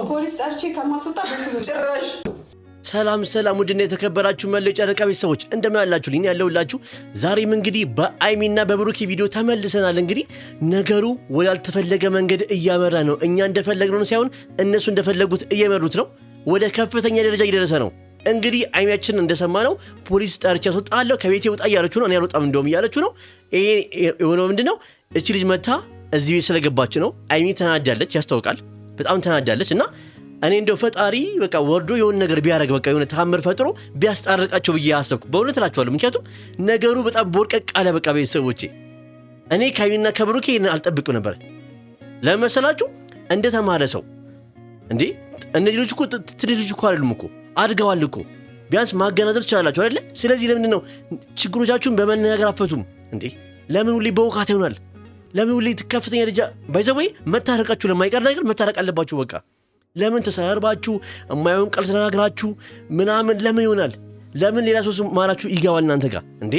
ፖሊስ ጠርቼ ከማስወጣ በክብር ጭራሽ ሰላም ውድና የተከበራችሁ መላው ጨረቃ ቤተሰቦች እንደምን አላችሁ? ልኝ ያለውላችሁ ዛሬም እንግዲህ በአይሚና በብሩኬ ቪዲዮ ተመልሰናል። እንግዲህ ነገሩ ወዳልተፈለገ መንገድ እያመራ ነው። እኛ እንደፈለግነው ሳይሆን እነሱ እንደፈለጉት እየመሩት ነው። ወደ ከፍተኛ ደረጃ እየደረሰ ነው። እንግዲህ አይሚያችን እንደሰማነው ፖሊስ ጠርቼ አስወጣለሁ ከቤቴ ወጣ እያለችው ነው። እኔ አልወጣም እንደውም እያለችው ነው። ይሄ የሆነው ምንድነው? እቺ ልጅ መታ እዚህ ቤት ስለገባች ነው። አይሚ ተናዳለች፣ ያስታውቃል። በጣም ተናዳለች እና እኔ እንደው ፈጣሪ በቃ ወርዶ የሆነ ነገር ቢያረግ በቃ የሆነ ተአምር ፈጥሮ ቢያስጣርቃቸው ብዬ አሰብኩ። በእውነት እላችኋለሁ። ምክንያቱም ነገሩ በጣም ቦርቀቅ አለ። በቃ ቤተሰቦቼ እኔ ከአይሚና ከብሩኬ አልጠብቅም ነበር። ለመሰላችሁ እንደተማረ ሰው እንዴ እነዚህ ልጅ እኮ ትንሽ ልጅ እኮ አይደሉም እኮ አድገዋል እኮ። ቢያንስ ማገናዘብ ትችላላችሁ አይደለ? ስለዚህ ለምንድን ነው ችግሮቻችሁን በመነጋገር አፈቱም እንዴ? ለምን ሁሌ በውካታ ይሆናል? ለምን ሁሌ ከፍተኛ ደረጃ ባይዘወይ መታረቃችሁ ለማይቀር ነገር መታረቅ አለባችሁ በቃ። ለምን ተሳርባችሁ የማይሆን ቃል ተናግራችሁ ምናምን ለምን ይሆናል? ለምን ሌላ ሰው ማራችሁ ይገባል እናንተ ጋር እንዴ?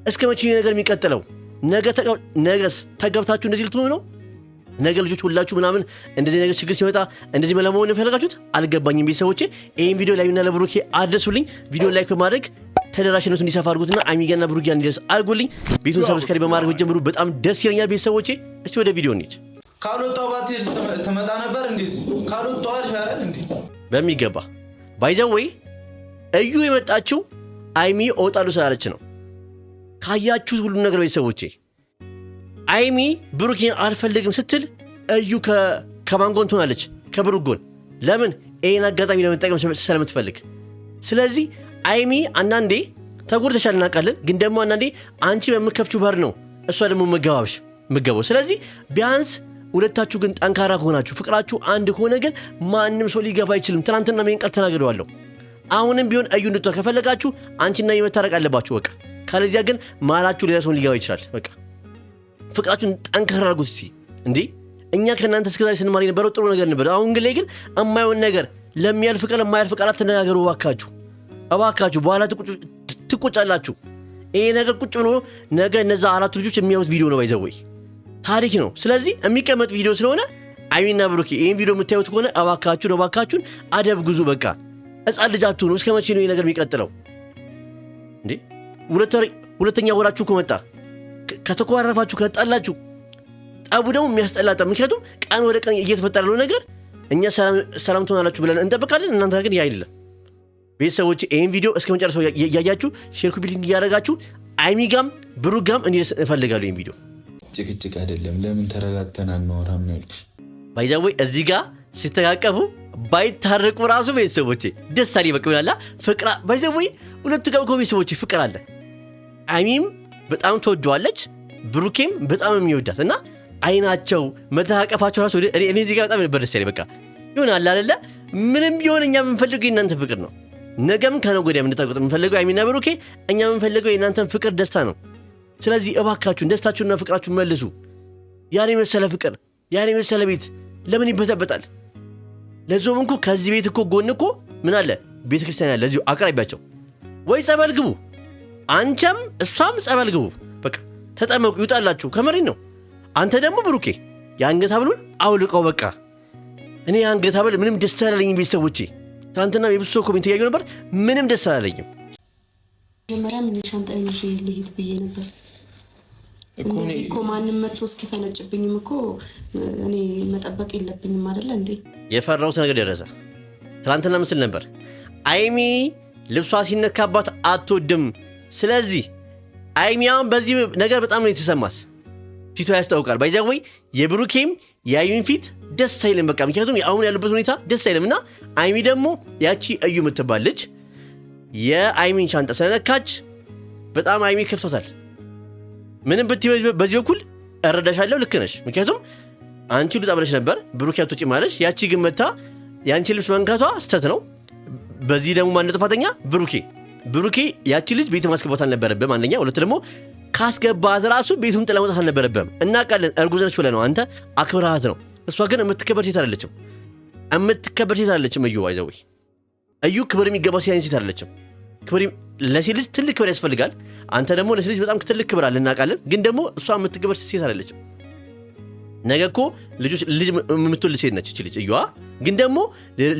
እስከ መቼ ነገር የሚቀጥለው? ነገስ ተገብታችሁ እንደዚህ ልትሆኑ ነው? ነገ ልጆች ሁላችሁ ምናምን እንደዚህ ነገር ችግር ሲመጣ እንደዚህ መለመሆን የፈለጋችሁት አልገባኝም። ቤተሰቦቼ ይሄን ቪዲዮ ላይና ለብሩኬ አድርሱልኝ። ቪዲዮ ላይክ በማድረግ ተደራሽነቱ እንዲሰፋ አድርጉትና አይሚጋና ብሩኬ እንዲደርስ አድርጉልኝ። ቤቱን ሰብስክራይብ በማድረግ ጀምሩ። በጣም ደስ ይለኛል ቤተሰቦቼ። እስቲ ወደ ቪዲዮ እንሂድ። ካልወጣው ባቴ ተመጣ ነበር እንዴስ? ካልወጣው አልሻረን እንዴ? በሚገባ ባይዘወይ እዩ የመጣችው አይሚ እወጣለሁ ስላለች ነው። ካያችሁት ሁሉ ነገር ቤተሰቦቼ አይሚ ብሩኬን አልፈልግም ስትል እዩ ከማን ጎን ትሆናለች? ከብሩክ ጎን። ለምን? ይሄን አጋጣሚ ለመጠቀም ስለምትፈልግ። ስለዚህ አይሚ አንዳንዴ ተጎድተሻል እናውቃለን፣ ግን ደግሞ አንዳንዴ አንቺ በምከፍቹ በር ነው እሷ ደግሞ መገባው። ስለዚህ ቢያንስ ሁለታችሁ ግን ጠንካራ ከሆናችሁ ፍቅራችሁ አንድ ከሆነ ግን ማንም ሰው ሊገባ አይችልም። ትናንትና ምን ቃል ተናግሬዋለሁ። አሁንም ቢሆን እዩ እንድትወጣ ከፈለጋችሁ አንቺና መታረቅ አለባችሁ በቃ። ካለዚያ ግን ማላችሁ ሌላ ሰው ሊገባ ይችላል በቃ። ፍቅራችሁን ጠንካራ አድርጉት እስቲ እንዴ። እኛ ከእናንተ እስከዛሬ ስንማር የነበረው ጥሩ ነገር ነበር። አሁን ግን ላይ ግን የማይሆን ነገር ለሚያልፍ ቃል የማያልፍ ቃላት ተነጋገሩ እባካችሁ። በኋላ ትቆጫላችሁ። ይሄ ነገር ቁጭ ብሎ ነገ እነዛ አራቱ ልጆች የሚያዩት ቪዲዮ ነው ባይዘወይ ታሪክ ነው። ስለዚህ የሚቀመጥ ቪዲዮ ስለሆነ አይሚና ብሩኬ ይሄን ቪዲዮ የምታዩት ከሆነ እባካችሁን አደብ ግዙ በቃ። ሕፃን ልጅ አትሁኑ። እስከ መቼ ነው ይሄ ነገር የሚቀጥለው እንዴ? ሁለተኛ ወራችሁ ከመጣ ከተኮራረፋችሁ ከተጣላችሁ ጠቡ ደግሞ የሚያስጠላጣ። ምክንያቱም ቀን ወደ ቀን እየተፈጠረ ነው ነገር። እኛ ሰላም ትሆናላችሁ ብለን እንጠብቃለን። እናንተ ግን ያ አይደለም። ቤተሰቦች ይሄን ቪዲዮ እስከ መጨረሻው ያያችሁ ሼር ኮፒሊንግ እያደረጋችሁ አይሚጋም ብሩክጋም እንዲደርስ እፈልጋለሁ። ይሄን ቪዲዮ ጭቅጭቅ አይደለም። ለምን ተረጋግተን አናወራም ነው ያልኩሽ። ባይዛወይ እዚህ ጋር ሲተቃቀፉ ባይታረቁ ራሱ ቤተሰቦቼ ደስ አለ ይበቅብላላ። ፍቅራ ባይዛወይ ሁለቱ ጋር ቤተሰቦቼ ፍቅር አለ። አይሚም በጣም ተወደዋለች፣ ብሩኬም በጣም የሚወዳት እና አይናቸው መተቃቀፋቸው ራሱ እኔ እዚህ ጋር በጣም ነበር ደስ ያለኝ። በቃ ይሆናል አይደለ? ምንም ቢሆን እኛ የምንፈልገው የእናንተ ፍቅር ነው። ነገም ከነገ ወዲያ የምንጠቁት የምንፈልገው አይሚና ብሩኬ እኛ የምንፈልገው የእናንተን ፍቅር ደስታ ነው። ስለዚህ እባካችሁን ደስታችሁንና ፍቅራችሁን መልሱ። ያኔ መሰለ ፍቅር ያኔ መሰለ ቤት ለምን ይበጠበጣል? ለዞም እንኳ ከዚህ ቤት እኮ ጎን እኮ ምን አለ? ቤተ ክርስቲያን ያለ እዚሁ አቅራቢያቸው። ወይ ጸበል ግቡ፣ አንቺም እሷም ጸበል ግቡ። በቃ ተጠመቁ፣ ይውጣላችሁ። ከመሪን ነው። አንተ ደግሞ ብሩኬ የአንገት ሐብሉን አውልቀው በቃ። እኔ የአንገት ሐብል ምንም ደስ አላለኝም ቤተሰቦቼ። ትናንትና የብዙ ሰው ኮሜንት እያየሁ ነበር። ምንም ደስ አላለኝም። መጀመሪያ ምን ሻንጣዬን ይዤ ልሂድ ብዬ ነበር። እንደዚህ እኮ ማንም መጥቶ እስኪፈነጭብኝም እኮ እኔ መጠበቅ የለብኝም አይደለ እንዴ? የፈራሁት ነገር ደረሰ። ትናንትና ምስል ነበር አይሚ ልብሷ ሲነካባት አትወድም። ስለዚህ አይሚያም በዚህ ነገር በጣም ነው የተሰማት። ፊቷ ያስታውቃል። ባይዛወይ የብሩኬም የአይሚን ፊት ደስ አይልም በቃ። ምክንያቱም አሁን ያሉበት ሁኔታ ደስ አይልም እና አይሚ ደግሞ ያቺ እዩ የምትባል ልጅ የአይሚን ሻንጣ ስለነካች በጣም አይሚ ከፍቶታል። ምንም ብትይ በዚህ በኩል እረዳሻለሁ፣ ልክ ነሽ። ምክንያቱም አንቺ ልጣ ብለሽ ነበር ብሩኬ አትወጪ ማለሽ። ያቺ ግን መታ ያንቺ ልብስ መንካቷ ስተት ነው። በዚህ ደግሞ ማን ጥፋተኛ? ብሩኬ ያቺ ልጅ ቤት ማስገባት አልነበረብህም አንደኛ። ሁለት ደግሞ ካስገባት ራሱ ቤቱን ጥላ መውጣት አልነበረብህም። እናውቃለን እርጉዝ ነች ብለህ ነው አንተ አክብረሃት ነው። እሷ ግን የምትከበር ሴት አይደለችም። እዩ አይዘውይ እዩ ክብር የሚገባው ሴት አይደለችም። ለሴት ልጅ ትልቅ ክብር ያስፈልጋል። አንተ ደግሞ ለሴት ልጅ በጣም ትልቅ ክብር አለ እናውቃለን። ግን ደግሞ እሷ የምትከበር ሴት አይደለችም። ነገ እኮ ልጅ የምትወልድ ሴት ነች እቺ ልጅ እዩዋ። ግን ደግሞ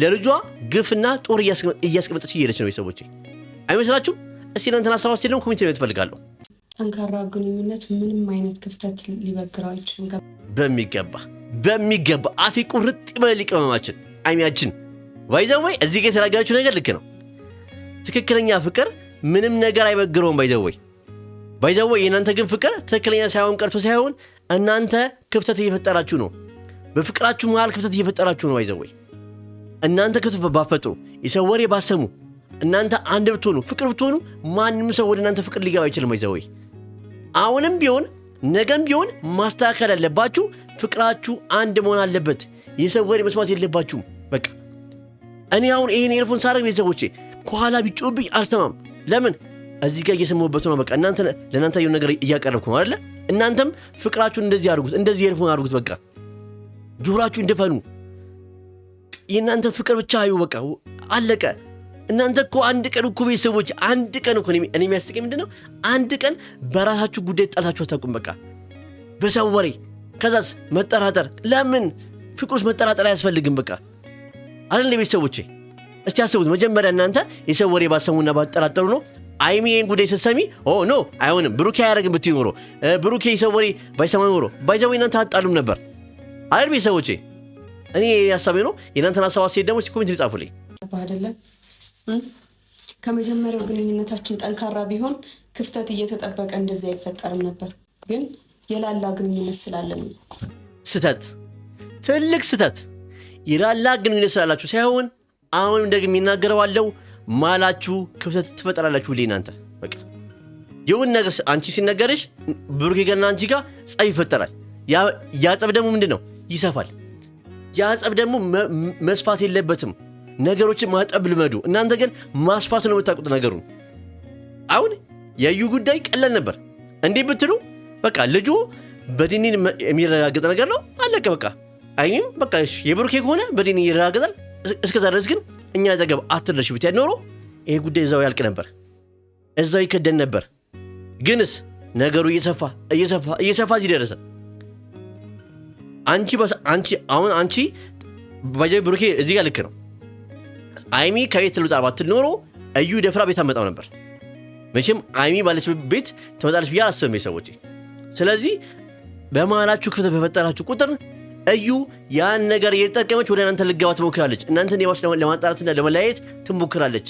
ለልጇ ግፍና ጦር እያስቀመጠች እየሄደች ነው። ቤተሰቦቼ አይመስላችሁም? እስቲ እናንተን ሀሳብ አስተያየት ደግሞ ኮሜንት ላይ ትፈልጋለሁ። ጠንካራ ግንኙነት ምንም አይነት ክፍተት ሊበግረው አይችልም። በሚገባ አፌ ቁርጥ ይበል ቅመማችን አይሚያችን ባይዘወይ እዚህ ጋር የተናገራችሁ ነገር ልክ ነው። ትክክለኛ ፍቅር ምንም ነገር አይበግረውም። ባይዘወይ የእናንተ ግን ፍቅር ትክክለኛ ሳይሆን ቀርቶ ሳይሆን እናንተ ክፍተት እየፈጠራችሁ ነው። በፍቅራችሁ መሃል ክፍተት እየፈጠራችሁ ነው። ባይዘወይ እናንተ ክፍተት ባፈጥሩ የሰው ወሬ ባሰሙ እናንተ አንድ ብትሆኑ ፍቅር ብትሆኑ ማንም ሰው ወደ እናንተ ፍቅር ሊገባ አይችልም። ባይዘወይ አሁንም ቢሆን ነገም ቢሆን ማስተካከል አለባችሁ። ፍቅራችሁ አንድ መሆን አለበት። የሰው ወሬ መስማት የለባችሁም። በቃ እኔ አሁን ይሄን ኤርፎን ሳደርግ ቤተሰቦቼ ከኋላ ቢጮህብኝ አልሰማም። ለምን? እዚህ ጋር እየሰማሁበት ነው። በቃ ለእናንተ የሆነ ነገር እያቀረብኩ ነው አይደለ? እናንተም ፍቅራችሁን እንደዚህ አድርጉት፣ እንደዚህ ኤርፎን አድርጉት። በቃ ጆሮአችሁ እንደፈኑ የእናንተ ፍቅር ብቻ አዩ። በቃ አለቀ። እናንተ እኮ አንድ ቀን እኮ ቤተሰቦች አንድ ቀን እኮ እኔ የሚያስቀኝ ምንድነው? አንድ ቀን በራሳችሁ ጉዳይ ጣላችሁ አታውቁም። በቃ በሰው ወሬ ከዛስ መጠራጠር። ለምን? ፍቅር ውስጥ መጠራጠር አያስፈልግም። በቃ አይደል ቤተሰቦቼ? እስቲ አስቡት። መጀመሪያ እናንተ የሰው ወሬ ባሰሙና ባጠራጠሩ ነው አይሚ ይሄን ጉዳይ ስትሰሚ ኖ አይሆንም ብሩኬ አያደርግም ብትይ ኖሮ ብሩኬ የሰው ወሬ ባይሰማ ኖሮ ባይዘው እናንተ አጣሉም ነበር አይደል ቤተሰቦቼ? እኔ ሀሳቤ ነው። የእናንተን ሀሳብ አስተያየት ደግሞ ኮሜንት ጻፉልኝ። አይደለም ከመጀመሪያው ግንኙነታችን ጠንካራ ቢሆን ክፍተት እየተጠበቀ እንደዚህ አይፈጠርም ነበር። ግን የላላ ግንኙነት ስላለን ስተት፣ ትልቅ ስተት። የላላ ግንኙነት ስላላችሁ ሳይሆን አሁንም ደግሞ ይናገረዋለው ማላችሁ ክፍተት ትፈጠራላችሁ። እናንተ በቃ የውን ነገር አንቺ ሲነገርሽ ብሩኬ ገና አንቺ ጋር ጸብ ይፈጠራል። ያ ጸብ ደግሞ ምንድነው? ይሰፋል። ያ ጸብ ደግሞ መስፋት የለበትም። ነገሮችን ማጠብ ልመዱ። እናንተ ግን ማስፋት ነው የምታውቁት ነገሩን። አሁን የዩ ጉዳይ ቀላል ነበር እንዴ ብትሉ በቃ ልጁ በዲኒ የሚረጋገጥ ነገር ነው። አለቀ በቃ። አይም በቃ እሺ የብሩኬ ከሆነ በዲኒ ይረጋገጣል። እስከዛ ድረስ ግን እኛ ዘገብ አትደርሽ ብትያድ ኖሮ ይሄ ጉዳይ እዛው ያልቅ ነበር፣ እዛው ይከደን ነበር። ግንስ ነገሩ እየሰፋ እዚህ ደረሰ። አንቺ ባጃይ ብሩኬ እዚህ ጋር ልክ ነው። አይሚ ከቤት ልውጣ ባትል ኖሮ እዩ ደፍራ ቤት አመጣው ነበር። መቼም አይሚ ባለች ቤት ትመጣለች ብዬ አላስብም ሰዎች። ስለዚህ በመሃላችሁ ክፍተት በፈጠራችሁ ቁጥር እዩ ያን ነገር እየተጠቀመች ወደ እናንተ ልገባ ትሞክራለች። እናንተን ለማጣላትና ለመለያየት ትሞክራለች።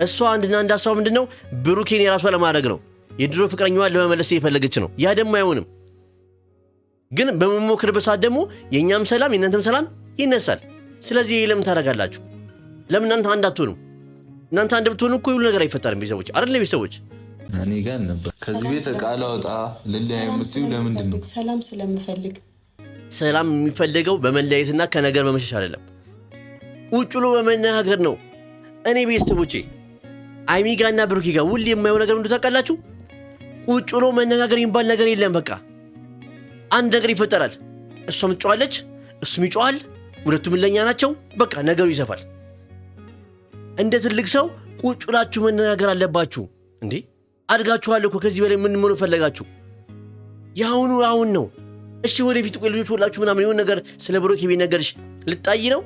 እሷ አንድ ሀሳብ ምንድነው? ብሩኬን የራሷ ለማድረግ ነው። የድሮ ፍቅረኛዋን ለመመለስ እየፈለገች ነው። ያ ደግሞ አይሆንም። ግን በመሞክርበት ሰዓት ደግሞ የእኛም ሰላም የእናንተም ሰላም ይነሳል። ስለዚህ ለምን ታደርጋላችሁ? ለምን እናንተ አንድ አትሆኑም? እናንተ አንድ ብትሆኑ እኮ ሁሉ ነገር አይፈጠርም። ቤተሰቦች አይደል? ቤተሰቦች እኔ ጋር ነበር ከዚህ ቤት ቃል አውጣ ለላይ የምትዩ ለምንድን ነው? ሰላም ስለምፈልግ። ሰላም የሚፈልገው በመለያየትና ከነገር በመሸሽ አይደለም፣ ቁጭ ብሎ በመነጋገር ነው። እኔ ቤተሰቦቼ አይሚ ጋርና ብሩኬ ጋር ሁሌ የማየው ነገር እንደው ታውቃላችሁ፣ ቁጭ ብሎ መነጋገር የሚባል ነገር የለም። በቃ አንድ ነገር ይፈጠራል። እሷም ትጮኻለች፣ እሱም ይጮኻል። ሁለቱም ለኛ ናቸው። በቃ ነገሩ ይሰፋል። እንደ ትልቅ ሰው ቁጭ ብላችሁ መነጋገር አለባችሁ። እንዴ አድጋችኋል እኮ ከዚህ በላይ ምን ሆነ ፈለጋችሁ? ያሁኑ አሁን ነው። እሺ ወደፊት ቆይ ልጆች ሁላችሁ ምናምን የሆነ ነገር ስለ ብሩኬ ቢነገርሽ ልጣይ ነው?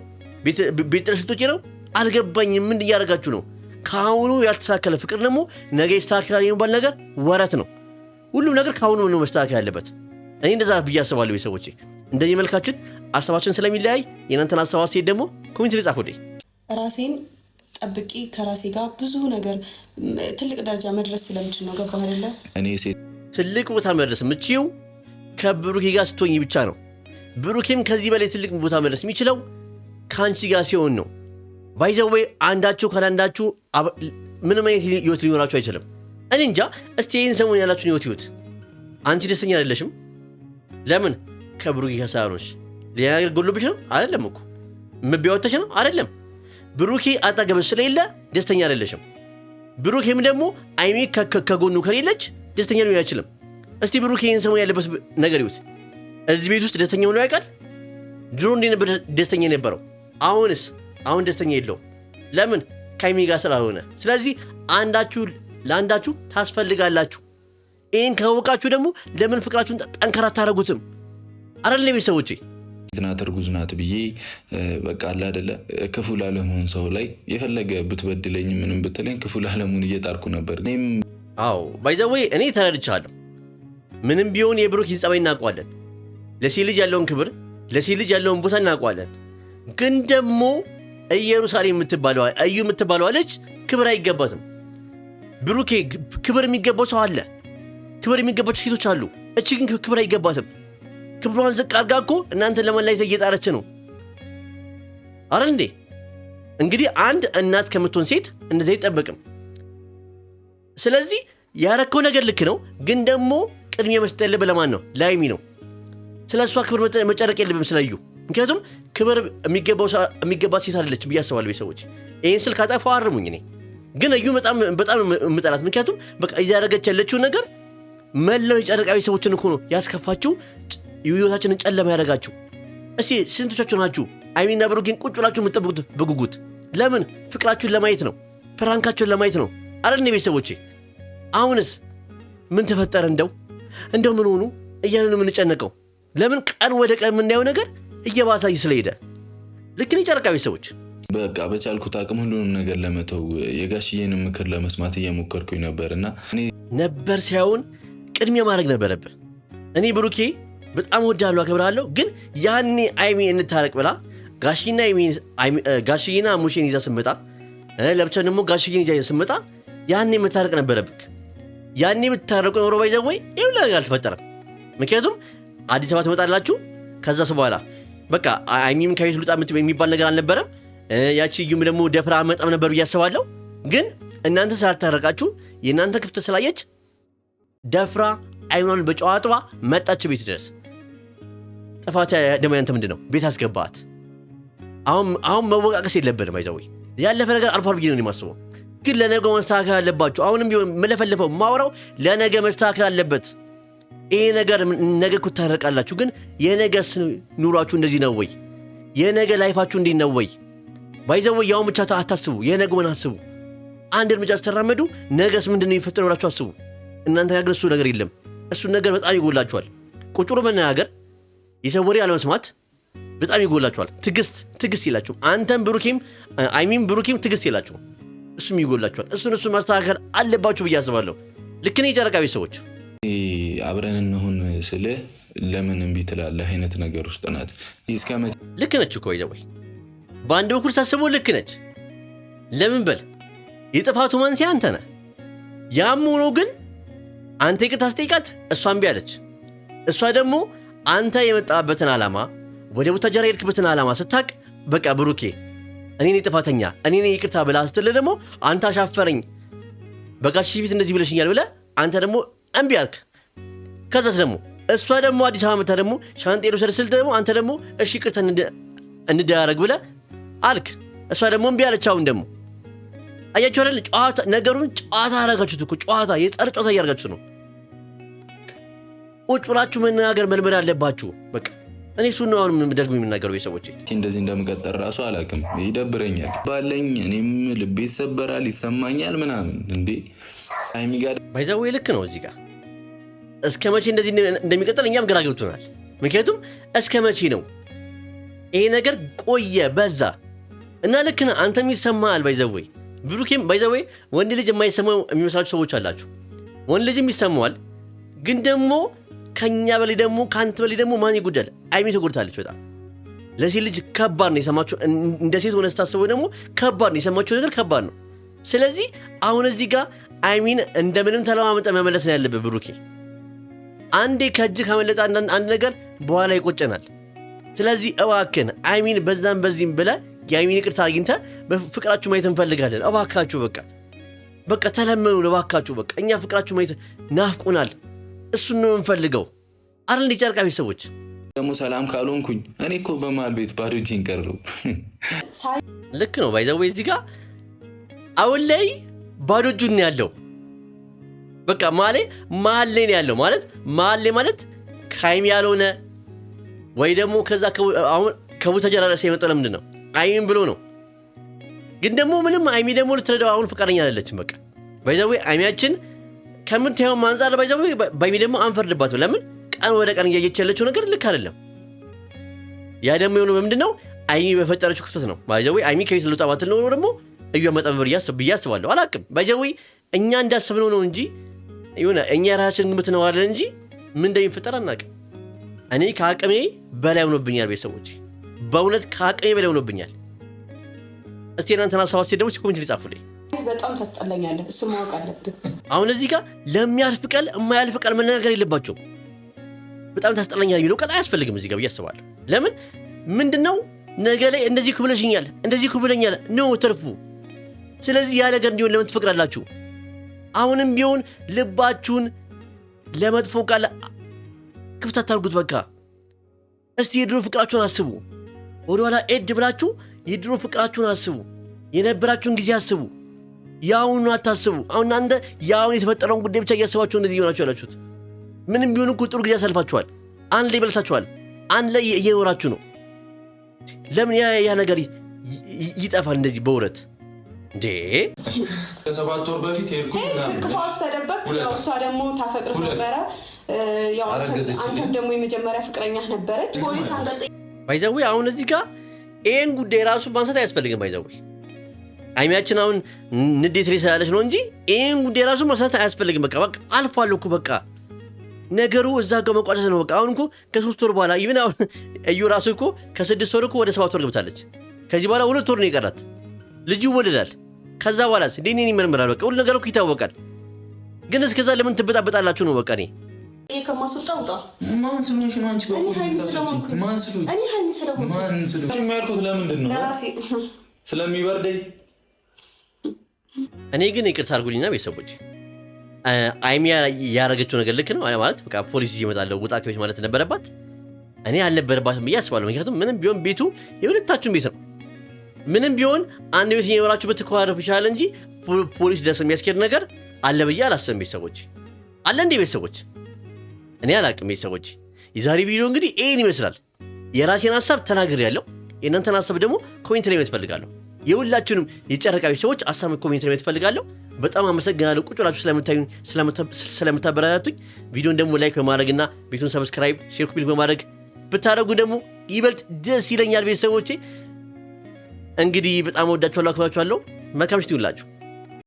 ቤት ጥለሽ ልትወጪ ነው? አልገባኝም። ምን እያደረጋችሁ ነው? ከአሁኑ ያልተሳካለ ፍቅር ደግሞ ነገ ይስተካከላል የሚባል ነገር ወረት ነው። ሁሉም ነገር ከአሁኑ ነው መስተካከል ያለበት። እኔ እንደዛ ብዬ አስባለሁ። ሰዎች እንደዚህ መልካችን ሀሳባችን ስለሚለያይ የእናንተን ሀሳብ አስተያየት ደግሞ ኮሜንት ላይ ጻፉልኝ። ራሴን ጠብቂ ከራሴ ጋር ብዙ ነገር ትልቅ ደረጃ መድረስ ስለምችል ነው። ገባህ አይደለ? እኔ ሴት ትልቅ ቦታ መድረስ የምትችይው ከብሩኬ ጋር ስትሆኚ ብቻ ነው። ብሩኬም ከዚህ በላይ ትልቅ ቦታ መድረስ የሚችለው ከአንቺ ጋር ሲሆን ነው። ባይዘዌ አንዳችሁ ካላንዳችሁ ምንም አይነት ህይወት ሊኖራችሁ አይችልም። እኔ እንጃ። እስቲ ይህን ሰሞን ያላችሁን ህይወት አንቺ ደስተኛ አይደለሽም? ለምን? ከብሩኬ ጋር ሳይሆንሽ ሌላ ነገር ጎሎብሽ ነው? አይደለም እኮ ምቢያወተሽ ነው? አይደለም። ብሩኬ አጠገብሽ ስለሌለ ደስተኛ አይደለሽም። ብሩኬም ደግሞ አይሚ ከጎኑ ከሌለች ደስተኛ ሊሆን አይችልም። እስቲ ብሩኬ ይህን ሰሞን ያለበት ነገር ይሁት። እዚህ ቤት ውስጥ ደስተኛ ሆኖ ያውቃል? ድሮ እንዴ ነበር ደስተኛ የነበረው? አሁን ደስተኛ የለውም። ለምን? ከአይሚ ጋር ስላልሆነ። ስለዚህ አንዳችሁ ለአንዳችሁ ታስፈልጋላችሁ። ይህን ካወቃችሁ ደግሞ ለምን ፍቅራችሁን ጠንካራ አታደርጉትም? አይደል ቤተሰቦቼ? ናት እርጉዝ ናት ብዬ በቃ አለ አይደለ ክፉ ላለመሆን ሰው ላይ የፈለገ ብትበድለኝ ምንም ብትለኝ ክፉ ላለመሆን እየጣርኩ ነበር። አዎ ባይ ዘ ዌይ እኔ ተረድቻለሁ። ምንም ቢሆን የብሩክን ጸባይ እናውቀዋለን። ለሴት ልጅ ያለውን ክብር፣ ለሴት ልጅ ያለውን ቦታ እናውቀዋለን። ግን ደግሞ ኢየሩሳሌም የምትባለው እዩ የምትባለው ልጅ ክብር አይገባትም። ብሩኬ ክብር የሚገባው ሰው አለ፣ ክብር የሚገባቸው ሴቶች አሉ። እቺ ግን ክብር አይገባትም። ክብሯን ዝቅ አድርጋ እኮ እናንተን ለመለያየት እየጣረች ነው አይደል እንዴ? እንግዲህ አንድ እናት ከምትሆን ሴት እንደዚህ አይጠበቅም። ስለዚህ ያረከው ነገር ልክ ነው፣ ግን ደግሞ ቅድሚያ መስጠት ያለብህ ለማን ነው? ለሀይሚ ነው። ስለ እሷ ክብር መጨረቅ የለብም ስለ እዩ። ምክንያቱም ክብር የሚገባት ሴት አይደለችም ብዬ አስባለሁ። ቤተሰቦች ይህን ስልክ አጠፋው አርሙኝ። እኔ ግን እዩ በጣም የምጠላት፣ ምክንያቱም በቃ እያደረገች ያለችውን ነገር መላው የጨረቃ ቤተሰቦችን እኮ ነው ያስከፋችሁ፣ ህይወታችንን ጨለማ ያደረጋችሁ። እስቲ ስንቶቻችሁ ናችሁ ሀይሚና ብሩክን ቁጭ ብላችሁ የምትጠብቁት በጉጉት? ለምን? ፍቅራችሁን ለማየት ነው፣ ፕራንካችሁን ለማየት ነው አይደል ቤተሰቦቼ? አሁንስ ምን ተፈጠረ? እንደው ምን ሆኑ እያልን የምንጨነቀው ለምን? ቀን ወደ ቀን የምናየው ነገር እየባሳይ ስለሄደ ልክ ነው። የጨረቃ ቤተሰቦች በቃ በቻልኩት አቅም ሁሉንም ነገር ለመተው የጋሽዬን ምክር ለመስማት እየሞከርኩኝ ነበርና ነበር ሳይሆን ቅድሚያ ማድረግ ነበረብህ። እኔ ብሩኬ በጣም ወዳለሁ አከብራለሁ፣ ግን ያኔ ሀይሚ እንታረቅ ብላ ጋሽዬና ሙሼን ይዛ ስመጣ ለብቻ ደግሞ ጋሽዬን ይዛ ስመጣ ያኔ መታረቅ ነበረብህ። ያኔ ብታረቁ ኖሮ ባይዘወይ ይኸውልህ ነገር አልተፈጠረም። ምክንያቱም አዲስ አበባ ትመጣላችሁ፣ ከዛስ በኋላ በቃ ሀይሚም ከቤት ልውጣ የሚባል ነገር አልነበረም። ያቺ እዩም ደግሞ ደፍራ መጣም ነበር ብዬ አስባለሁ። ግን እናንተ ስላልታረቃችሁ የእናንተ ክፍት ስላየች ደፍራ አይኗን በጨዋታዋ መጣች ቤት ድረስ። ጥፋት ደግሞ ያንተ ምንድን ነው? ቤት አስገባት። አሁን መወቃቀስ የለብንም። ባይዘወይ ያለፈ ነገር አልፏል ብዬ ነው የማስበው። ግን ለነገው መስተካከል አለባችሁ። አሁንም ቢሆን መለፈለፈው ማውራው ለነገ መስተካከል አለበት። ይሄ ነገር ነገ እኮ ታረቃላችሁ። ግን የነገ ኑሯችሁ እንደዚህ ነው ወይ? የነገ ላይፋችሁ እንዴት ነው ወይ? ባይዘወይ ያው ብቻ አታስቡ፣ የነገውን አስቡ። አንድ እርምጃ ስተራመዱ ነገስ ምንድን ነው የሚፈጠረው ብላችሁ አስቡ። እናንተ ጋር እሱ ነገር የለም። እሱን ነገር በጣም ይጎላችኋል። ቁጭ ብሎ መነጋገር፣ የሰው ወሬ አለመስማት በጣም ይጎላችኋል። ትዕግስት የላችሁም። አንተም ብሩኬም አይሚም ብሩኬም ትዕግስት የላችሁም። እሱም ይጎላችኋል። እሱን ማስተካከል አለባችሁ ብዬ አስባለሁ። ልክ ነው። የጨረቃ ቤተሰቦች አብረን እንሁን ስልህ ለምን እምቢ ትላለህ አይነት ነገር ውስጥ ናት። ልክ ነች እኮ ይዘወይ በአንድ በኩል ሳስበው ልክ ነች። ለምን በል የጥፋቱ መንስኤ አንተ ነህ። ያም ሆኖ ግን አንተ ይቅርታ ስትጠይቃት እሷ እምቢ አለች። እሷ ደግሞ አንተ የመጣበትን ዓላማ ወደ ቡታጀራ የሄድክበትን ዓላማ ስታቅ በቃ ብሩኬ እኔ ነኝ ጥፋተኛ እኔ ነኝ ይቅርታ ብላ ስትል ደግሞ አንተ አሻፈረኝ በጋሽ ፊት እንደዚህ ብለሽኛል ብለህ አንተ ደግሞ እምቢ አልክ። ከዛስ ደግሞ እሷ ደግሞ አዲስ አበባ መታ ደግሞ ሻንጤ ልውሰድ ስል ደግሞ አንተ ደግሞ እሺ ይቅርታ እንደራረግ ብለህ አልክ። እሷ ደግሞ እምቢ አለች። አሁን ደግሞ አያችሁ አይደል? ጨዋታ ነገሩን ጨዋታ አደረጋችሁት እኮ ጨዋታ የጸር ጨዋታ እያደረጋችሁት ነው። ቁጭ ብላችሁ መነጋገር መልመድ አለባችሁ። በቃ እኔ እሱን ነው አሁን ደግሞ የምናገረው። የሰዎች እንደዚህ እንደምቀጠር ራሱ አላውቅም፣ ይደብረኛል ባለኝ እኔም ልቤ ይሰበራል ይሰማኛል ምናምን እንዴ አይሚ ጋር ባይዛው ልክ ነው። እዚህ ጋር እስከ መቼ እንደዚህ እንደሚቀጥል እኛም ግራ ገብቶናል። ምክንያቱም እስከ መቼ ነው ይሄ ነገር ቆየ በዛ እና ልክ ነው። አንተም ይሰማሃል ባይዛው ብሩኬም ባይዛው ወንድ ልጅ የማይሰማው የሚመስላችሁ ሰዎች አላችሁ። ወንድ ልጅም ይሰማዋል፣ ግን ደግሞ ከኛ በላይ ደግሞ ካንተ በላይ ደግሞ ማን ይጎዳል? አይሚ ተጎድታለች በጣም። ለሴት ልጅ ከባድ ነው የሰማችሁ። እንደ ሴት ሆነ ስታስበው ደግሞ ከባድ ነው የሰማችሁ ነገር ከባድ ነው። ስለዚህ አሁን እዚህ ጋር አይሚን እንደምንም ተለማመጠ መመለስ ነው ያለበት ብሩኬ። አንዴ ከእጅ ካመለጠ አንድ ነገር በኋላ ይቆጨናል። ስለዚህ እባክህን አይሚን በዛም በዚህም ብለህ የአይሚን ይቅርታ አግኝተህ በፍቅራችሁ ማየት እንፈልጋለን። እባካችሁ በቃ ተለመኑ እባካችሁ። በቃ እኛ ፍቅራችሁ ማየት ናፍቆናል። እሱን ነው የምንፈልገው አይደል? ጨረቃ ቤተሰቦች ደግሞ ሰላም ካልሆንኩኝ እኔ እኮ በመሀል ቤት ባዶ እጄን ቀረው። ልክ ነው ባይዘው እዚህ ጋር አሁን ላይ ባዶ እጁን ያለው በቃ መሀል ላይ ነው ያለው። ማለት ከሀይሚ ያልሆነ ወይ ደግሞ ከዛ አሁን ከቡታጀራ ድረስ የመጣው ለምንድን ነው? አይሚን ብሎ ነው። ግን ደግሞ ምንም አይሚ ደግሞ ልትረዳው አሁን ፈቃደኛ አይደለችም። በቃ ባይዘው አይሚያችን ከምታየው አንፃር ባይዘው ባይሚ ደግሞ አንፈርድባትም። ለምን ቀን ወደ ቀን እያየች ያለችው ነገር ልክ አይደለም። ያ ደግሞ የሆነው በምንድን ነው? አይሚ በፈጠረችው ክፍተት ነው። ባይዘዌ አይሚ ከቤት ልውጣ ባትል ኖሮ ደግሞ እዩ መጣ ብዬ አስባለሁ። አላቅም ባይዘዌ እኛ እንዳሰብነው ነው እንጂ የሆነ እኛ የራሳችን ግምት ነው አይደል እንጂ ምን እንደሚፈጠር አናውቅም። እኔ ከአቅሜ በላይ ሆኖብኛል ቤተሰቦች፣ በእውነት ከአቅሜ በላይ ሆኖብኛል። እስቲ እናንተና ሀሳብ ደግሞ ኮሜንት ላይ ጻፉልኝ። በጣም ታስጠላኛለህ፣ እሱ ማወቅ አለብን። አሁን እዚህ ጋር ለሚያልፍ ቃል የማያልፍ ቃል መነጋገር የለባቸውም። በጣም ታስጠላኛል የሚለው ቃል አያስፈልግም እዚህ ጋር ብዬ አስባለሁ። ለምን ምንድነው ነገ ላይ እንደዚህ ኩብለሽኛል እንደዚህ ኩብለኛል ነው ትርፉ። ስለዚህ ያ ነገር እንዲሆን ለምን ትፈቅዳላችሁ? አሁንም ቢሆን ልባችሁን ለመጥፎ ቃል ክፍት አታርጉት። በቃ እስቲ የድሮ ፍቅራችሁን አስቡ። ወደኋላ ኤድ ብላችሁ የድሮ ፍቅራችሁን አስቡ። የነበራችሁን ጊዜ አስቡ። ያሁኑ አታስቡ። አሁን እናንተ ያሁን የተፈጠረውን ጉዳይ ብቻ እያስባችሁ እንደዚህ ይሆናችሁ ያላችሁት። ምንም ቢሆን እኮ ጥሩ ጊዜ አሳልፋችኋል። አንድ ላይ በልታችኋል። አንድ ላይ እየኖራችሁ ነው። ለምን ያ ነገር ይጠፋል እንደዚህ በውረት እንዴ? ከ7 ወር በፊት ክፉ አስተደበቅ። እሷ ደግሞ ታፈቅር ነበረ። አንተም ደግሞ የመጀመሪያ ፍቅረኛ ነበረች። ፖሊስ አንጠልጥ ባይዘዌ አሁን እዚህ ጋር ይህን ጉዳይ ራሱ ማንሳት አያስፈልግም። ባይዘዌ አይሚያችን አሁን ንዴት ላይ ስላለች ነው እንጂ ይህን ጉዳይ ራሱ ማንሳት አያስፈልግም። በቃ አልፏል እኮ በቃ ነገሩ እዛ ጋር መቋጨት ነው። በቃ አሁን እኮ ከ3 ወር በኋላ ይብን አሁን እዩ ራሱ እኮ ከ6 ወር እኮ ወደ 7 ወር ገብታለች። ከዚህ በኋላ 2 ወር ነው የቀራት። ልጁ ይወለዳል። ከዛ በኋላ ዲኤንኤ ይመርመራል። በቃ ሁሉ ነገር እኮ ይታወቃል። ግን እስከዛ ለምን ትበጣበጣላችሁ ነው? በቃ እኔ ከማስወጣው ጣ ማን ስለሆንሽ ነው አንቺ? ማን ስለሆንሽ የሚያልኩት ለምንድን ነው? ስለሚበርደኝ። እኔ ግን ይቅርታ አድርጉልኝና ቤተሰቦች አይሚ ያደረገችው ነገር ልክ ነው ማለት በቃ ፖሊስ ይዤ እመጣለሁ ውጣ ከቤት ማለት ነበረባት። እኔ አልነበረባትም ብዬ አስባለሁ። ምክንያቱም ምንም ቢሆን ቤቱ የሁለታችሁም ቤት ነው። ምንም ቢሆን አንድ ቤት እየኖራችሁ ብትኮራረፉ ይችላል እንጂ ፖሊስ ደስ የሚያስኬድ ነገር አለ ብዬ አላስብም። ቤተሰቦች አለ እንዴ? ቤተሰቦች እኔ አላቅም። ቤተሰቦች የዛሬ ቪዲዮ እንግዲህ ይህን ይመስላል። የራሴን ሀሳብ ተናግሬያለሁ። የእናንተን ሀሳብ ደግሞ ኮሜንት ላይ እፈልጋለሁ። የሁላችሁንም የጨረቃ ቤተሰቦች ሀሳብ ኮሜንት ላይ እፈልጋለሁ። በጣም አመሰግናለሁ ቁጭ ብላችሁ ስለምታዩኝ ስለምታበረታቱኝ። ቪዲዮን ደግሞ ላይክ በማድረግና ቤቱን ሰብስክራይብ ሼር ኮፒ በማድረግ ብታደርጉ ደግሞ ይበልጥ ደስ ይለኛል። ቤተሰቦቼ እንግዲህ በጣም ወዳችኋለሁ፣ አክብራችኋለሁ። መልካም ምሽት ይሁንላችሁ።